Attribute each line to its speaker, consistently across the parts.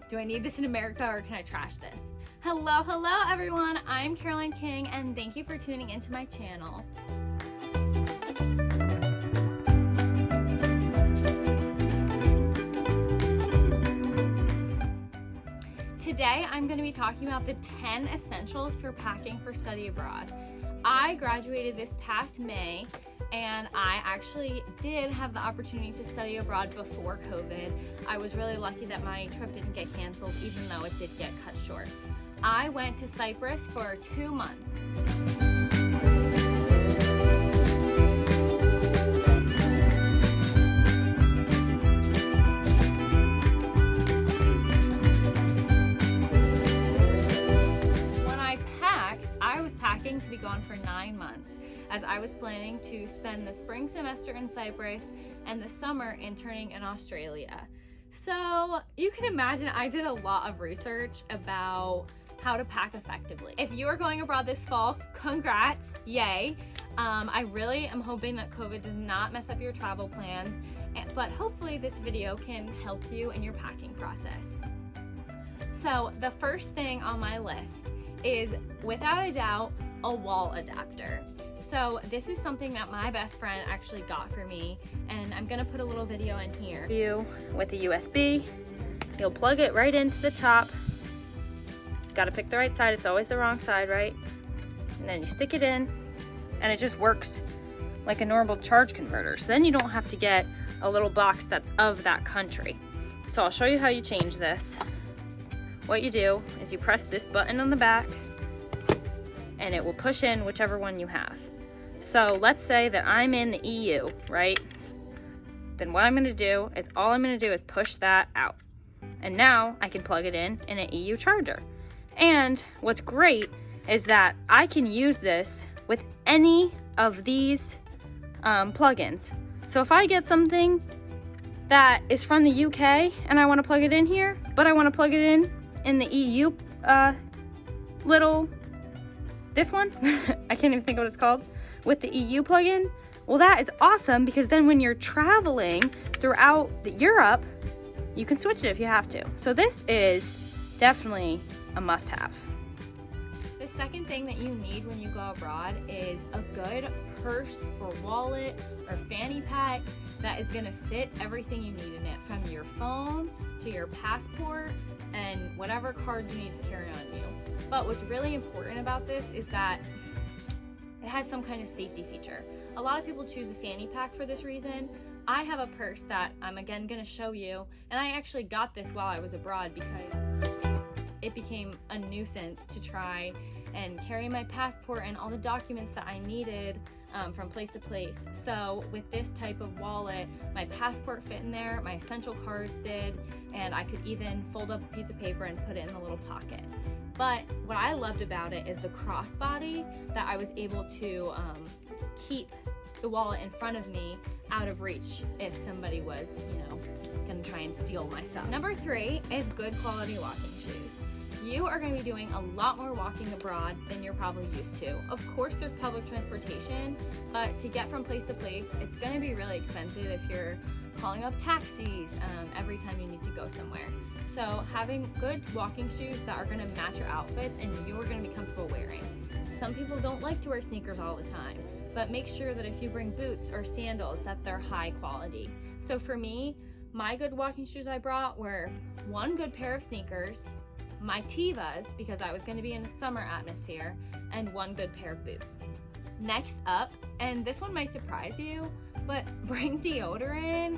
Speaker 1: Do I need this in America or can I trash this? Hello everyone, I'm Caroline King and thank you for tuning into my channel. Today I'm going to be talking about the 10 essentials for packing for study abroad. I graduated this past May and I actually did have the opportunity to study abroad before COVID. I was really lucky that my trip didn't get canceled even though it did get cut short. I went to Cyprus for 2 months. To be gone for 9 months, as I was planning to spend the spring semester in Cyprus and the summer interning in Australia. So you can imagine I did a lot of research about how to pack effectively. If you are going abroad this fall, congrats, yay. I really am hoping that COVID does not mess up your travel plans, but hopefully this video can help you in your packing process. So the first thing on my list is, without a doubt, a wall adapter. So this is something that my best friend actually got for me, and I'm gonna put a little video in here. With the USB, you'll plug it right into the top. Gotta pick the right side, it's always the wrong side, right? And then you stick it in, and it just works like a normal charge converter. So then you don't have to get a little box that's of that country. So I'll show you how you change this. What you do is you press this button on the back, and it will push in whichever one you have. So let's say that I'm in the EU, right? Then what I'm gonna do is, all I'm gonna do is push that out. And now I can plug it in an EU charger. And what's great is that I can use this with any of these plugins. So if I get something that is from the UK and I wanna plug it in here, but I wanna plug it in the EU this one, I can't even think what it's called, with the EU plugin. Well, that is awesome, because then when you're traveling throughout Europe, you can switch it if you have to. So this is definitely a must-have. The second thing that you need when you go abroad is a good purse or wallet or fanny pack that is gonna fit everything you need in it, from your phone to your passport and whatever card you need to carry on you. But what's really important about this is that it has some kind of safety feature. A lot of people choose a fanny pack for this reason. I have a purse that I'm again gonna show you, and I actually got this while I was abroad because it became a nuisance to try and carry my passport and all the documents that I needed from place to place. So with this type of wallet, my passport fit in there, my essential cards did, and I could even fold up a piece of paper and put it in a little pocket. But what I loved about it is the crossbody, that I was able to keep the wallet in front of me out of reach if somebody was, gonna try and steal my stuff. Number 3 is good quality walking shoes. You are going to be doing a lot more walking abroad than you're probably used to. Of course, there's public transportation, but to get from place to place, it's going to be really expensive if you're calling up taxis every time you need to go somewhere. So having good walking shoes that are going to match your outfits and you're going to be comfortable wearing. Some people don't like to wear sneakers all the time, but make sure that if you bring boots or sandals, that they're high quality. So for me, my good walking shoes I brought were one good pair of sneakers, my Tevas, because I was going to be in a summer atmosphere, and one good pair of boots. Next up, and this one might surprise you, but bring deodorant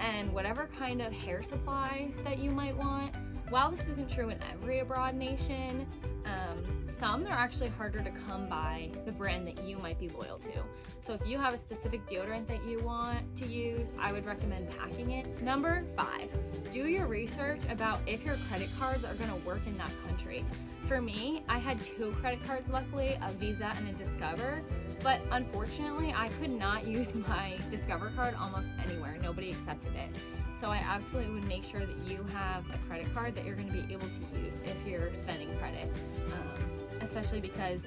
Speaker 1: and whatever kind of hair supplies that you might want. While this isn't true in every abroad nation, some are actually harder to come by the brand that you might be loyal to. So if you have a specific deodorant that you want to use, I would recommend packing it. Number 5, do your research about if your credit cards are gonna work in that country. For me, I had 2 credit cards luckily, a Visa and a Discover, but unfortunately I could not use my Discover card almost anywhere. Nobody accepted it. So I absolutely would make sure that you have a credit card that you're going to be able to use if you're spending credit, especially because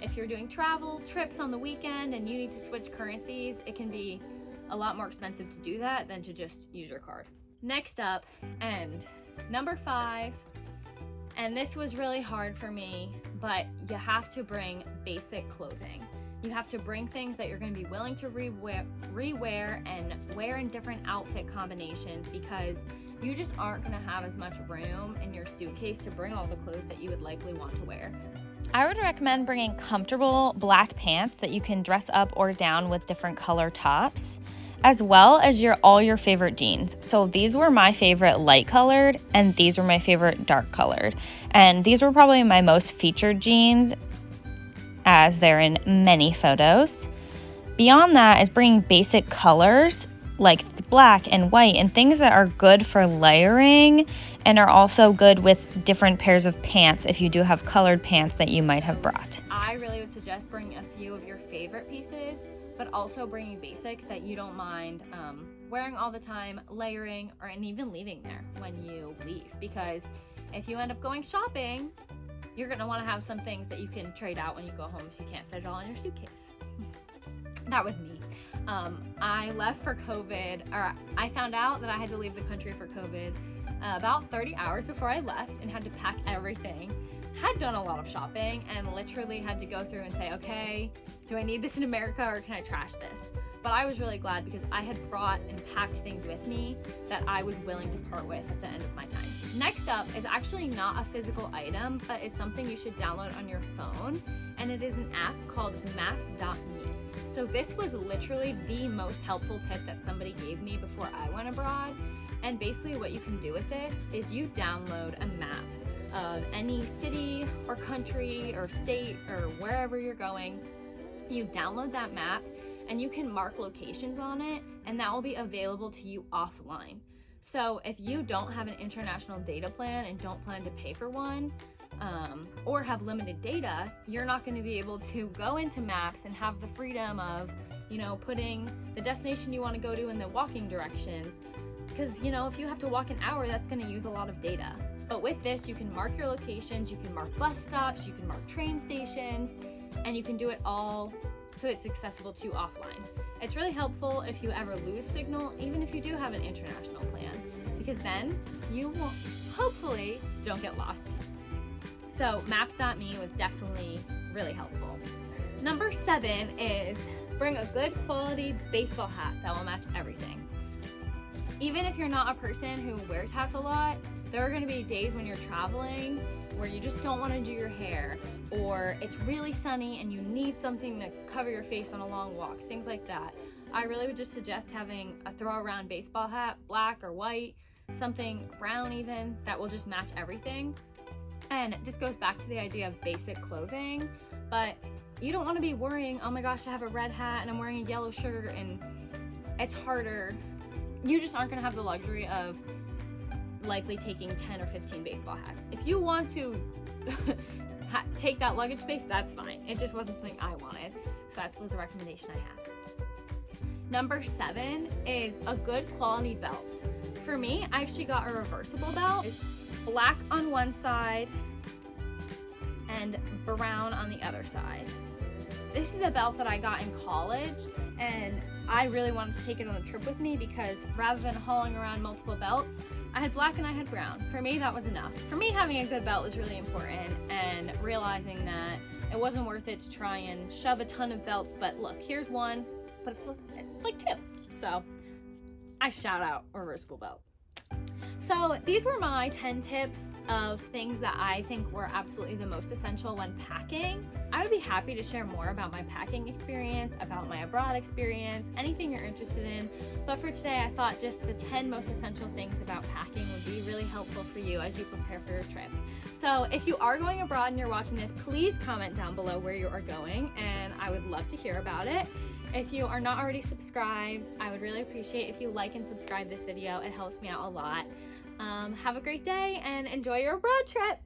Speaker 1: if you're doing travel trips on the weekend and you need to switch currencies, it can be a lot more expensive to do that than to just use your card. Next up, and Number 5, and this was really hard for me, but you have to bring basic clothing. You have to bring things that you're going to be willing to rewear and wear in different outfit combinations, because you just aren't going to have as much room in your suitcase to bring all the clothes that you would likely want to wear.
Speaker 2: I would recommend bringing comfortable black pants that you can dress up or down with different color tops, as well as all your favorite jeans. So these were my favorite light colored, and these were my favorite dark colored. And these were probably my most featured jeans, as they're in many photos. Beyond that is bringing basic colors like black and white and things that are good for layering and are also good with different pairs of pants if you do have colored pants that you might have brought.
Speaker 1: I really would suggest bringing a few of your favorite pieces, but also bringing basics that you don't mind wearing all the time, layering, and even leaving there when you leave. Because if you end up going shopping, you're gonna wanna have some things that you can trade out when you go home if you can't fit it all in your suitcase. That was me. I left for COVID, or I found out that I had to leave the country for COVID about 30 hours before I left, and had to pack everything. Had done a lot of shopping and literally had to go through and say, okay, do I need this in America or can I trash this? But I was really glad because I had brought and packed things with me that I was willing to part with at the end of my time. Next up is actually not a physical item, but it's something you should download on your phone, and it is an app called Maps.me. So this was literally the most helpful tip that somebody gave me before I went abroad. And basically what you can do with this is you download a map of any city or country or state or wherever you're going. You download that map and you can mark locations on it, and that will be available to you offline. So if you don't have an international data plan and don't plan to pay for one, or have limited data, you're not going to be able to go into Maps and have the freedom of, putting the destination you want to go to in the walking directions. Because, if you have to walk an hour, that's going to use a lot of data. But with this, you can mark your locations, you can mark bus stops, you can mark train stations, and you can do it all so it's accessible to you offline. It's really helpful if you ever lose signal, even if you do have an international plan, because then you won't, hopefully, don't get lost. So Maps.me was definitely really helpful. Number 7 is bring a good quality baseball hat that will match everything. Even if you're not a person who wears hats a lot, there are going to be days when you're traveling where you just don't want to do your hair, or it's really sunny and you need something to cover your face on a long walk, things like that. I really would just suggest having a throw around baseball hat, black or white, something brown even, that will just match everything. And this goes back to the idea of basic clothing, but you don't want to be worrying, oh my gosh, I have a red hat and I'm wearing a yellow shirt and it's harder. You just aren't going to have the luxury of likely taking 10 or 15 baseball hats. If you want to take that luggage space, that's fine. It just wasn't something I wanted, so that was a recommendation I had. Number 7 is a good quality belt. For me, I actually got a reversible belt. It's black on one side and brown on the other side. This is a belt that I got in college, and I really wanted to take it on the trip with me because rather than hauling around multiple belts, I had black and I had brown. For me, that was enough. For me, having a good belt was really important, and realizing that it wasn't worth it to try and shove a ton of belts, but look, here's one, but it's like 2. So I shout out a reversible belt. So these were my 10 tips of things that I think were absolutely the most essential when packing. I would be happy to share more about my packing experience, about my abroad experience, anything you're interested in. But for today, I thought just the 10 most essential things about packing would be really helpful for you as you prepare for your trip. So if you are going abroad and you're watching this, please comment down below where you are going, and I would love to hear about it. If you are not already subscribed, I would really appreciate if you like and subscribe this video. It helps me out a lot. Have a great day and enjoy your abroad trip.